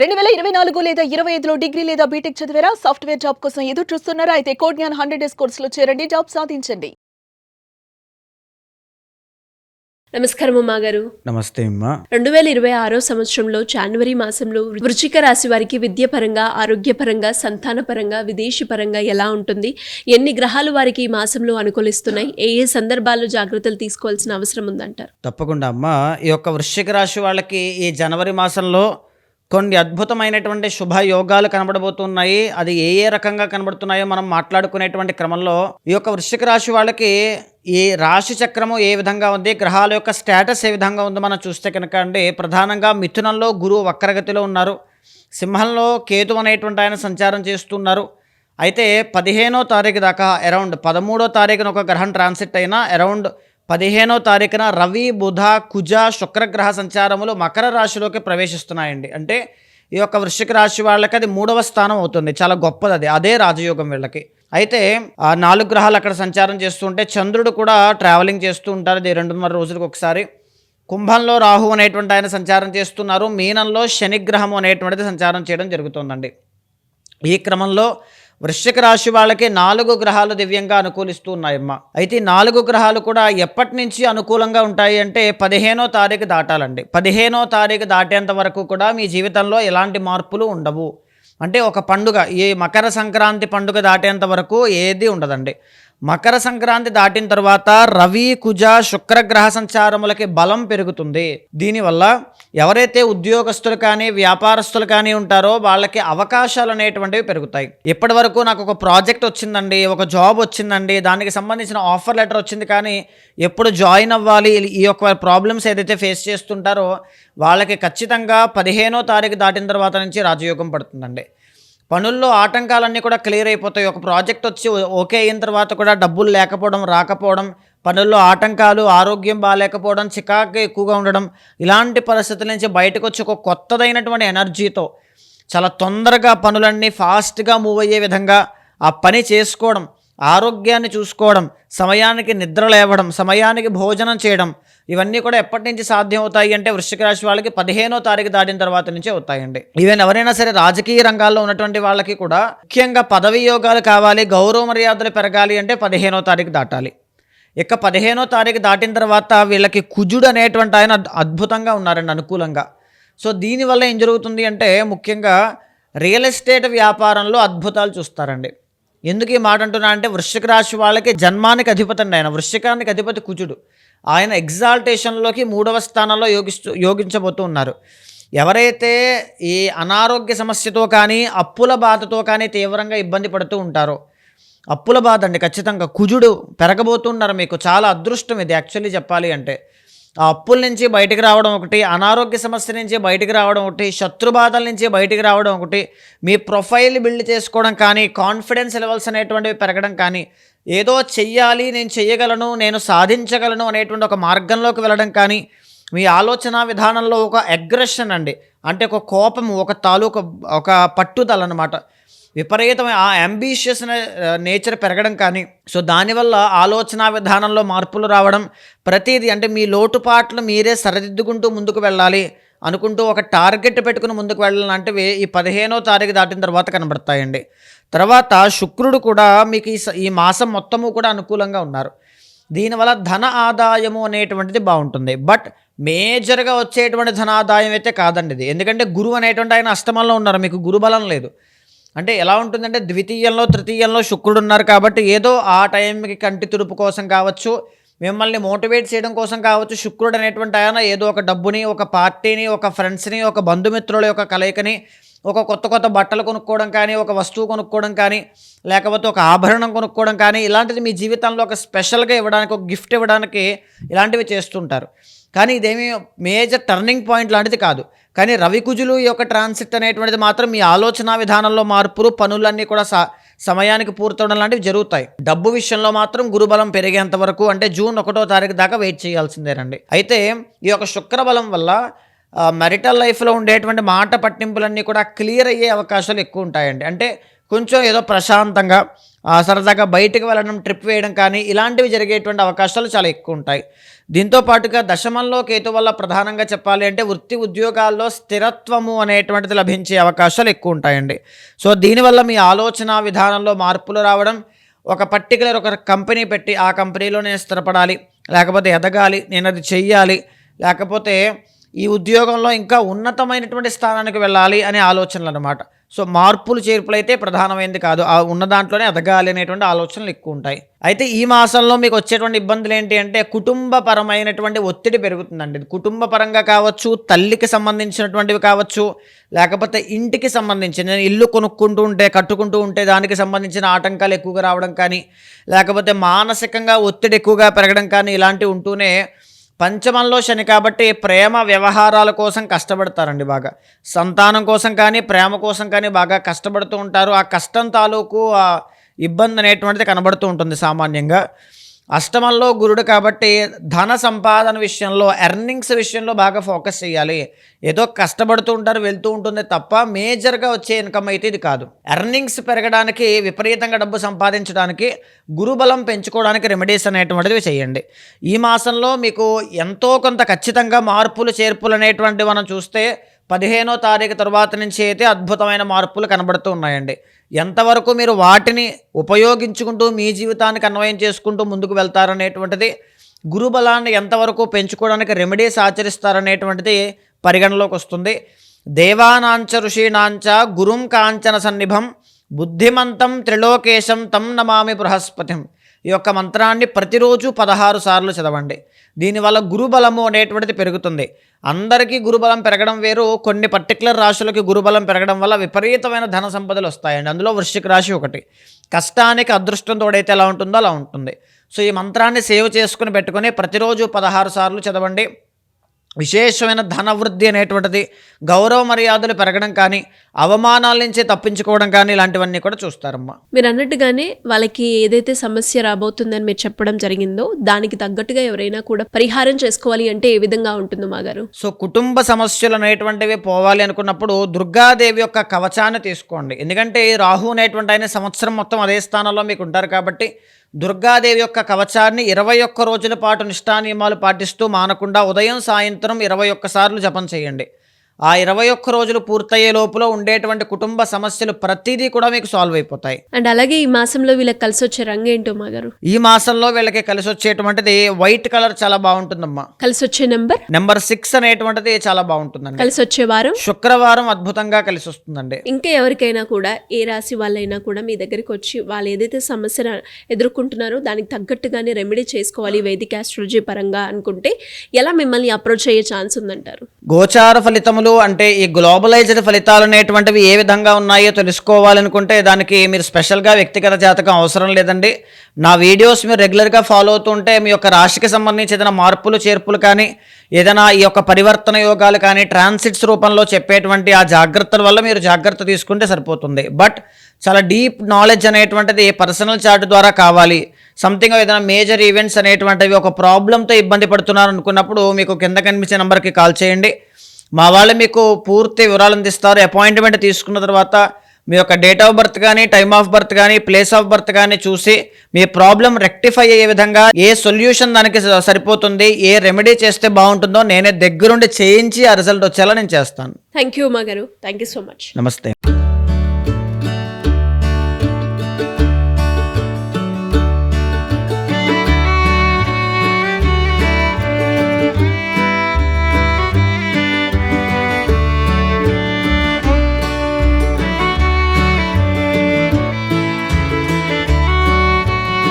2024 లేదా 25లో డిగ్రీ లేదా బీటెక్ చదివారా? సాఫ్ట్‌వేర్ జాబ్ కోసం ఎదురు చూస్తున్నారా? అయితే కోడ్ జ్ఞాన్ 100 డేస్ కోర్సులో చేరండి. జాబ్ సాధించండి. నమస్కారం ఉమా గారు. నమస్తే అమ్మా. 2026 సంవత్సరంలో జనవరి మాసంలో వృశ్చిక రాశి వారికి విద్యపరంగా, ఆరోగ్యపరంగా, సంతానపరంగా, విదేశీ పరంగా ఎలా ఉంటుంది? ఎన్ని గ్రహాలు వారికి ఈ మాసంలో అనుకూలిస్తున్నాయి? ఏ ఏ సందర్భాల్లో జాగ్రత్తలు తీసుకోవాల్సిన అవసరం ఉందంటారు? తప్పకుండా అమ్మా. ఈ యొక్క వృశ్చిక రాశి వాళ్ళకి ఈ జనవరి మాసంలో కొన్ని అద్భుతమైనటువంటి శుభయోగాలు కనబడబోతున్నాయి. అది ఏ ఏ రకంగా కనబడుతున్నాయో మనం మాట్లాడుకునేటువంటి క్రమంలో ఈ యొక్క వృశ్చిక రాశి వాళ్ళకి ఈ రాశి చక్రము ఏ విధంగా ఉంది, గ్రహాల యొక్క స్టేటస్ ఏ విధంగా ఉందో మనం చూస్తే కనుక ప్రధానంగా మిథునంలో గురువు వక్రగతిలో ఉన్నారు. సింహంలో కేతు అనేటువంటి ఆయన సంచారం చేస్తున్నారు. అయితే 15వ తారీఖు దాకా అరౌండ్ 13వ తారీఖున ఒక గ్రహం ట్రాన్సిట్ అయినా అరౌండ్ 15వ తారీఖున రవి, బుధ, కుజ, శుక్రగ్రహ సంచారములు మకర రాశిలోకి ప్రవేశిస్తున్నాయండి. అంటే ఈ యొక్క వృశ్చిక రాశి వాళ్ళకి అది 3వ స్థానం అవుతుంది. చాలా గొప్పది. అదే రాజయోగం వీళ్ళకి. అయితే ఆ 4 గ్రహాలు అక్కడ సంచారం చేస్తుంటే చంద్రుడు కూడా ట్రావెలింగ్ చేస్తూ ఉంటారు. ఇది 2.5 రోజులకు ఒకసారి. కుంభంలో రాహు అనేటువంటి ఆయన సంచారం చేస్తున్నారు. మీనంలో శనిగ్రహం అనేటువంటిది సంచారం చేయడం జరుగుతుందండి. ఈ క్రమంలో వృశ్చిక రాశి వాళ్ళకి 4 గ్రహాలు దివ్యంగా అనుకూలిస్తూ ఉన్నాయమ్మా. అయితే 4 గ్రహాలు కూడా ఎప్పటి నుంచి అనుకూలంగా ఉంటాయి అంటే 15వ తారీఖు దాటాలండి. 15వ తారీఖు దాటేంత వరకు కూడా మీ జీవితంలో ఎలాంటి మార్పులు ఉండవు. అంటే ఒక పండుగ, ఈ మకర సంక్రాంతి పండుగ దాటేంత వరకు ఏది ఉండదండి. మకర సంక్రాంతి దాటిన తర్వాత రవి, కుజ, శుక్రగ్రహ సంచారములకి బలం పెరుగుతుంది. దీనివల్ల ఎవరైతే ఉద్యోగస్తులు కానీ వ్యాపారస్తులు కానీ ఉంటారో వాళ్ళకి అవకాశాలు అనేటువంటివి పెరుగుతాయి. ఇప్పటి వరకు నాకు ఒక ప్రాజెక్ట్ వచ్చిందండి, ఒక జాబ్ వచ్చిందండి, దానికి సంబంధించిన ఆఫర్ లెటర్ వచ్చింది, కానీ ఎప్పుడు జాయిన్ అవ్వాలి, ఈ యొక్క ప్రాబ్లమ్స్ ఏదైతే ఫేస్ చేస్తుంటారో వాళ్ళకి ఖచ్చితంగా 15వ తారీఖు దాటిన తర్వాత నుంచి రాజయోగం పడుతుందండి. పనుల్లో ఆటంకాలన్నీ కూడా క్లియర్ అయిపోతాయి. ఒక ప్రాజెక్ట్ వచ్చి ఓకే అయిన తర్వాత కూడా డబ్బులు లేకపోవడం, రాకపోవడం, పనుల్లో ఆటంకాలు, ఆరోగ్యం బాగాలేకపోవడం, చికాకు ఎక్కువగా ఉండడం, ఇలాంటి పరిస్థితుల నుంచి బయటకు వచ్చి ఒక కొత్తదైనటువంటి ఎనర్జీతో చాలా తొందరగా పనులన్నీ ఫాస్ట్గా మూవ్ అయ్యే విధంగా ఆ పని చేసుకోవడం, ఆరోగ్యాన్ని చూసుకోవడం, సమయానికి నిద్ర లేవడం, సమయానికి భోజనం చేయడం, ఇవన్నీ కూడా ఎప్పటి నుంచి సాధ్యం అవుతాయి అంటే వృశ్చిక రాశి వాళ్ళకి 15వ తారీఖు దాటిన తర్వాత నుంచే అవుతాయండి. ఈవెన్ ఎవరైనా సరే రాజకీయ రంగాల్లో ఉన్నటువంటి వాళ్ళకి కూడా ముఖ్యంగా పదవి యోగాలు కావాలి, గౌరవ మర్యాదలు పెరగాలి అంటే 15వ తారీఖు దాటాలి. ఇక 15వ తారీఖు దాటిన తర్వాత వీళ్ళకి కుజుడు అనేటువంటి ఆయన అద్భుతంగా ఉన్నారండి, అనుకూలంగా. సో దీనివల్ల ఏం జరుగుతుంది అంటే ముఖ్యంగా రియల్ ఎస్టేట్ వ్యాపారంలో అద్భుతాలు చూస్తారండి. ఎందుకు ఈ మాట అంటున్నా అంటే వృశ్చిక రాశి వాళ్ళకి జన్మానికి అధిపతి అండి ఆయన. వృశ్చికానికి అధిపతి కుజుడు. ఆయన ఎగ్జాల్టేషన్లోకి 3వ స్థానంలో యోగించబోతూ ఉన్నారు. ఎవరైతే ఈ అనారోగ్య సమస్యతో కానీ అప్పుల బాధతో కానీ తీవ్రంగా ఇబ్బంది పడుతూ ఉంటారో, అప్పుల బాధ అండి ఖచ్చితంగా కుజుడు పెరగబోతున్నారు. మీకు చాలా అదృష్టం ఇది యాక్చువల్లీ చెప్పాలి అంటే. ఆ అప్పుల నుంచి బయటికి రావడం ఒకటి, అనారోగ్య సమస్య నుంచి బయటికి రావడం ఒకటి, శత్రుబాధల నుంచి బయటికి రావడం ఒకటి, మీ ప్రొఫైల్ బిల్డ్ చేసుకోవడం కానీ, కాన్ఫిడెన్స్ లెవెల్స్ అనేటువంటివి పెరగడం కానీ, ఏదో చెయ్యాలి, నేను చెయ్యగలను, నేను సాధించగలను అనేటువంటి ఒక మార్గంలోకి వెళ్ళడం కానీ, మీ ఆలోచన విధానంలో ఒక అగ్రెషన్ అండి, అంటే ఒక కోపము, ఒక తాలూకు ఒక పట్టుదల అన్నమాట, విపరీతమైన ఆ అంబిషియస్ నేచర్ పెరగడం కానీ, సో దానివల్ల ఆలోచన విధానంలో మార్పులు రావడం, ప్రతిదీ అంటే మీ లోటుపాట్లు మీరే సరిదిద్దుకుంటూ ముందుకు వెళ్ళాలి అనుకుంటూ ఒక టార్గెట్ పెట్టుకుని ముందుకు వెళ్ళాలంటే ఈ 15వ తారీఖు దాటిన తర్వాత కనబడతాయండి. తర్వాత శుక్రుడు కూడా మీకు ఈ మాసం మొత్తము కూడా అనుకూలంగా ఉన్నారు. దీనివల్ల ధన ఆదాయము అనేటువంటిది బాగుంటుంది. బట్ మేజర్గా వచ్చేటువంటి ధనాదాయం అయితే కాదండి ఇది. ఎందుకంటే గురువు అనేటువంటి ఆయన అష్టమంలో ఉన్నారు, మీకు గురుబలం లేదు. అంటే ఎలా ఉంటుందంటే ద్వితీయంలో, తృతీయంలో శుక్రుడు ఉన్నారు కాబట్టి ఏదో ఆ టైంకి కంటి తుడుపు కోసం కావచ్చు, మిమ్మల్ని మోటివేట్ చేయడం కోసం కావచ్చు, శుక్రుడు అనేటువంటి ఆయన ఏదో ఒక డబ్బుని, ఒక పార్టీని, ఒక ఫ్రెండ్స్ని, ఒక బంధుమిత్రుల యొక్క కలయికని, ఒక కొత్త కొత్త బట్టలు కొనుక్కోవడం కానీ, ఒక వస్తువు కొనుక్కోవడం కానీ, లేకపోతే ఒక ఆభరణం కొనుక్కోవడం కానీ, ఇలాంటిది మీ జీవితంలో ఒక స్పెషల్గా ఇవ్వడానికి, ఒక గిఫ్ట్ ఇవ్వడానికి ఇలాంటివి చేస్తుంటారు. కానీ ఇదేమీ మేజర్ టర్నింగ్ పాయింట్ లాంటిది కాదు. కానీ రవికుజులు ఈ యొక్క ట్రాన్సిట్ అనేటువంటిది మాత్రం మీ ఆలోచన విధానంలో మార్పులు, పనులన్నీ కూడా సమయానికి పూర్తవడం లాంటివి జరుగుతాయి. డబ్బు విషయంలో మాత్రం గురుబలం పెరిగేంత వరకు అంటే జూన్ 1వ తారీఖు దాకా వెయిట్ చేయాల్సిందేనండి. అయితే ఈ యొక్క శుక్రబలం వల్ల మెరిటల్ లైఫ్లో ఉండేటువంటి మాట పట్టింపులన్నీ కూడా క్లియర్ అయ్యే అవకాశాలు ఎక్కువ ఉంటాయండి. అంటే కొంచెం ఏదో ప్రశాంతంగా సరదాగా బయటకు వెళ్ళడం, ట్రిప్ వేయడం కానీ ఇలాంటివి జరిగేటువంటి అవకాశాలు చాలా ఎక్కువ ఉంటాయి. దీంతో పాటుగా దశమంలో కేతు వల్ల ప్రధానంగా చెప్పాలి అంటే వృత్తి ఉద్యోగాల్లో స్థిరత్వము అనేటువంటిది లభించే అవకాశాలు ఎక్కువ ఉంటాయండి. సో దీనివల్ల మీ ఆలోచన విధానంలో మార్పులు రావడం, ఒక పర్టికులర్ ఒక కంపెనీ పెట్టి ఆ కంపెనీలో నేను స్థిరపడాలి, లేకపోతే ఎదగాలి, నేను అది చెయ్యాలి, లేకపోతే ఈ ఉద్యోగంలో ఇంకా ఉన్నతమైనటువంటి స్థానానికి వెళ్ళాలి అనే ఆలోచనలు అనమాట. సో మార్పులు చేర్పులు అయితే ప్రధానమైనది కాదు, ఆ ఉన్న దాంట్లోనే ఎదగాలి అనేటువంటి ఆలోచనలు ఎక్కువ ఉంటాయి. అయితే ఈ మాసంలో మీకు వచ్చేటువంటి ఇబ్బందులు ఏంటి అంటే కుటుంబపరమైనటువంటి ఒత్తిడి పెరుగుతుందండి. కుటుంబ పరంగా కావచ్చు, తల్లికి సంబంధించినటువంటివి కావచ్చు, లేకపోతే ఇంటికి సంబంధించిన ఇల్లు కట్టుకుంటూ ఉంటే దానికి సంబంధించిన ఆటంకాలు ఎక్కువగా రావడం కానీ, లేకపోతే మానసికంగా ఒత్తిడి ఎక్కువగా పెరగడం కానీ ఇలాంటివి ఉంటూనే, పంచమంలో శని కాబట్టి ప్రేమ వ్యవహారాల కోసం కష్టపడతారండి బాగా. సంతానం కోసం కానీ ప్రేమ కోసం కానీ బాగా కష్టపడుతూ ఉంటారు. ఆ కష్టం తాలూకు ఆ ఇబ్బంది అనేటువంటిది కనబడుతూ ఉంటుంది సామాన్యంగా. అష్టమంలో గురుడు కాబట్టి ధన సంపాదన విషయంలో, ఎర్నింగ్స్ విషయంలో బాగా ఫోకస్ చేయాలి. ఏదో కష్టపడుతూ ఉంటారు, వెళ్తూ ఉంటుంది తప్ప మేజర్గా వచ్చే ఇన్కమ్ అయితే ఇది కాదు. ఎర్నింగ్స్ పెరగడానికి, విపరీతంగా డబ్బు సంపాదించడానికి, గురుబలం పెంచుకోవడానికి రెమెడీస్ అనేటువంటివి చేయండి. ఈ మాసంలో మీకు ఎంతో కొంత ఖచ్చితంగా మార్పులు చేర్పులు అనేటువంటివి మనం చూస్తే 15వ తారీఖు తర్వాత నుంచి అయితే అద్భుతమైన మార్పులు కనబడుతూ ఉన్నాయండి. ఎంతవరకు మీరు వాటిని ఉపయోగించుకుంటూ మీ జీవితానికి అన్వయం చేసుకుంటూ ముందుకు వెళ్తారనేటువంటిది, గురుబలాన్ని ఎంతవరకు పెంచుకోవడానికి రెమెడీస్ ఆచరిస్తారనేటువంటిది పరిగణలోకి వస్తుంది. దేవానాంచ ఋషీణాంచ గురుం కాంచన సన్నిభం బుద్ధిమంతం త్రిలోకేశం తం నమామి బృహస్పతిం. ఈ యొక్క మంత్రాన్ని ప్రతిరోజు 16 సార్లు చదవండి. దీనివల్ల గురుబలము అనేటువంటిది పెరుగుతుంది. అందరికీ గురుబలం పెరగడం వేరు, కొన్ని పర్టికులర్ రాశులకి గురుబలం పెరగడం వల్ల విపరీతమైన ధన సంపదలు వస్తాయండి. అందులో వృశ్చిక రాశి ఒకటి. కష్టానికి అదృష్టం తోడైతే ఎలా ఉంటుందో అలా ఉంటుంది. సో ఈ మంత్రాన్ని సేవ్ చేసుకుని పెట్టుకొని ప్రతిరోజు 16 సార్లు చదవండి. విశేషమైన ధనవృద్ధి అనేటువంటిది, గౌరవ మర్యాదలు పెరగడం కానీ, అవమానాల నుంచి తప్పించుకోవడం కానీ ఇలాంటివన్నీ కూడా చూస్తారమ్మా. మీరు అన్నట్టుగానే వాళ్ళకి ఏదైతే సమస్య రాబోతుందని మీరు చెప్పడం జరిగిందో దానికి తగ్గట్టుగా ఎవరైనా కూడా పరిహారం చేసుకోవాలి అంటే ఏ విధంగా ఉంటుందో మాగారు? సో కుటుంబ సమస్యలు అనేటువంటివి పోవాలి అనుకున్నప్పుడు దుర్గాదేవి యొక్క కవచాన్ని తీసుకోండి. ఎందుకంటే రాహు అనేటువంటి ఆయన సంవత్సరం మొత్తం అదే స్థానంలో మీకు ఉంటారు కాబట్టి దుర్గాదేవి యొక్క కవచాన్ని 21 రోజుల పాటు నిష్ఠానియమాలు పాటిస్తూ మానకుండా ఉదయం సాయంత్రం 21 సార్లు జపం చేయండి. ఆ 21 రోజులు పూర్తయ్యే లోపల ఉండేటువంటి కుటుంబ సమస్యలు ప్రతిదీ కూడా మీకు సాల్వ్ అయిపోతాయి. అండ్ అలాగే ఈ మాసంలో వీళ్ళకి కలిసి వచ్చే రంగు ఏంటో మాగారు? ఈ మాసంలో వీళ్ళకి కలిసి వచ్చేటువంటిది వైట్ కలర్ చాలా బాగుంటుందమ్మా. కలిసి వచ్చే నెంబర్ 6 అనేటువంటిది చాలా బాగుంటుందండి. కలిసి వచ్చే వారం శుక్రవారం అద్భుతంగా కలిసి వస్తుందండి. ఇంకా ఎవరికైనా కూడా ఏ రాశి వాళ్ళైనా కూడా మీ దగ్గరికి వచ్చి వాళ్ళు ఏదైతే సమస్యను ఎదుర్కొంటున్నారో దానికి తగ్గట్టుగానే రెమెడీ చేసుకోవాలి వేదిక ఆస్ట్రాలజీ పరంగా అనుకుంటే ఎలా మిమ్మల్ని అప్రోచ్ అయ్యే ఛాన్స్ ఉందంటారు? గోచార ఫలితములు అంటే ఈ గ్లోబలైజ్డ్ ఫలితాలు అనేటువంటివి ఏ విధంగా ఉన్నాయో తెలుసుకోవాలనుకుంటే దానికి మీరు స్పెషల్గా వ్యక్తిగత జాతకం అవసరం లేదండి. నా వీడియోస్ మీరు రెగ్యులర్గా ఫాలో అవుతుంటే మీ యొక్క రాశికి సంబంధించి ఏదైనా మార్పులు చేర్పులు కానీ, ఏదైనా ఈ యొక్క పరివర్తన యోగాలు కానీ ట్రాన్సిట్స్ రూపంలో చెప్పేటువంటి ఆ జాగ్రత్తల వల్ల మీరు జాగ్రత్త తీసుకుంటే సరిపోతుంది. బట్ చాలా డీప్ నాలెడ్జ్ అనేటువంటిది పర్సనల్ చార్ట్ ద్వారా కావాలి. సంథింగ్ ఏదైనా మేజర్ ఈవెంట్స్ అనేటువంటివి ఒక ప్రాబ్లంతో ఇబ్బంది పడుతున్నారు అనుకున్నప్పుడు మీకు కింద కనిపించే నెంబర్కి కాల్ చేయండి. మా వాళ్ళు మీకు పూర్తి వివరాలు అందిస్తారు. అపాయింట్మెంట్ తీసుకున్న తర్వాత మీ యొక్క డేట్ ఆఫ్ బర్త్ కానీ, టైమ్ ఆఫ్ బర్త్ కానీ, ప్లేస్ ఆఫ్ బర్త్ కానీ చూసి మీ ప్రాబ్లం రెక్టిఫై అయ్యే విధంగా ఏ సొల్యూషన్ దానికి సరిపోతుంది, ఏ రెమెడీ చేస్తే బాగుంటుందో నేనే దగ్గరుండి చేయించి ఆ రిజల్ట్ వచ్చేలా నేను చేస్తాను. థ్యాంక్ యూ మాగారు. Thank you so much. నమస్తే.